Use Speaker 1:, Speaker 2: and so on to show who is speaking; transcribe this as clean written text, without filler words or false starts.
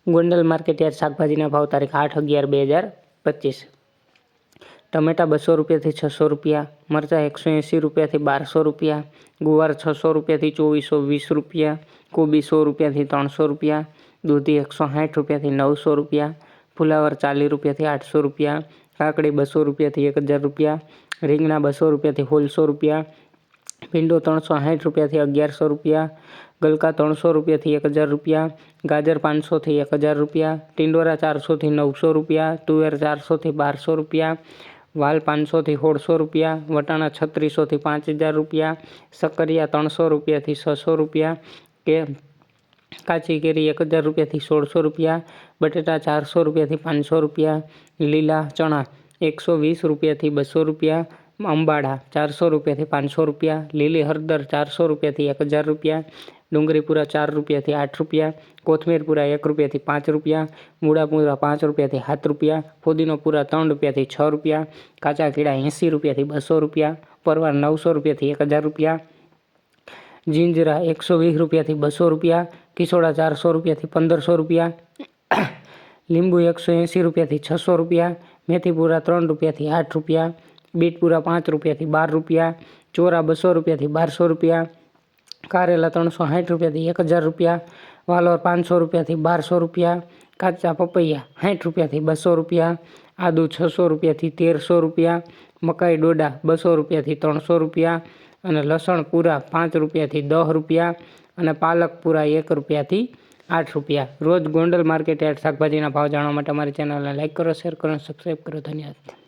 Speaker 1: Gondal market yard શાકભાજીના ભાવ તારીખ 8/11/2025। ટમેટા 200 રૂપિયાથી 600 રૂપિયા, મરચાં 180 રૂપિયાથી 1200 રૂપિયા, ગુવાર 600 રૂપિયાથી 2420 રૂપિયા, કોબી 100 રૂપિયાથી 300 રૂપિયા, દૂધી 160 રૂપિયાથી 900 રૂપિયા, ફુલાવર 40 રૂપિયાથી 800 રૂપિયા, કાકડી 200 રૂપિયાથી 1000 રૂપિયા, રીંગણા 200 રૂપિયાથી 1600 રૂપિયા, ભીંડો 360 રૂપિયાથી 1100 રૂપિયા, ગલકા 300 રૂપિયાથી 1000 રૂપિયા, ગાજર 500થી 1000 રૂપિયા, ટિંડોરા 400થી 900 રૂપિયા, તુવેર 400થી 1200 રૂપિયા, વાલ 500થી 1600 રૂપિયા, વટાણા 3600થી 5000 રૂપિયા, સક્કરિયા 300 રૂપિયાથી 600 રૂપિયા, કાચી કેરી 1000 રૂપિયાથી 1600 રૂપિયા, બટેટા 400 રૂપિયાથી 500 રૂપિયા, લીલા ચણા 120 રૂપિયાથી 200 રૂપિયા, અંબાડા 400 રૂપિયાથી 500 રૂપિયા, લીલી હળદર 400 રૂપિયાથી 1000 રૂપિયા, ડુંગળી પૂરા 4 રૂપિયાથી 8 રૂપિયા, કોથમીર પૂરા 1 રૂપિયાથી 5 રૂપિયા, મૂળા પૂરા 5 રૂપિયાથી 7 રૂપિયા, ફુદીનો પૂરા 3 રૂપિયાથી 6 રૂપિયા, કાચા કેળા 80 રૂપિયાથી 200 રૂપિયા, પરવાર 900 રૂપિયાથી 1000 રૂપિયા, જીંજરા 120 રૂપિયાથી 200 રૂપિયા, કિસોડા 400 રૂપિયાથી 1500 રૂપિયા, લીંબુ 180 રૂપિયાથી 600 રૂપિયા, મેથી પૂરા 3 રૂપિયાથી 8 રૂપિયા, બીટ પૂરા 5 રૂપિયાથી 12 રૂપિયા, ચોરા 200 રૂપિયાથી 1200 રૂપિયા, કારેલા 360 રૂપિયાથી 1000 રૂપિયા, વાલોર 500 રૂપિયાથી 1200 રૂપિયા, કાચા પપૈયા 60 રૂપિયાથી 200 રૂપિયા, આદુ 600 રૂપિયાથી 1300 રૂપિયા, મકાઈ ડોડા 200 રૂપિયાથી 300 રૂપિયા, અને લસણ પૂરા 5 રૂપિયાથી 10 રૂપિયા, અને પાલક પૂરા 1 રૂપિયાથી 8 રૂપિયા। રોજ ગોંડલ માર્કેટયાર્ડ શાકભાજીના ભાવ જાણવા માટે અમારી ચેનલને લાઇક કરો, શેર કરો અને સબસ્ક્રાઈબ કરો। ધન્યવાદ।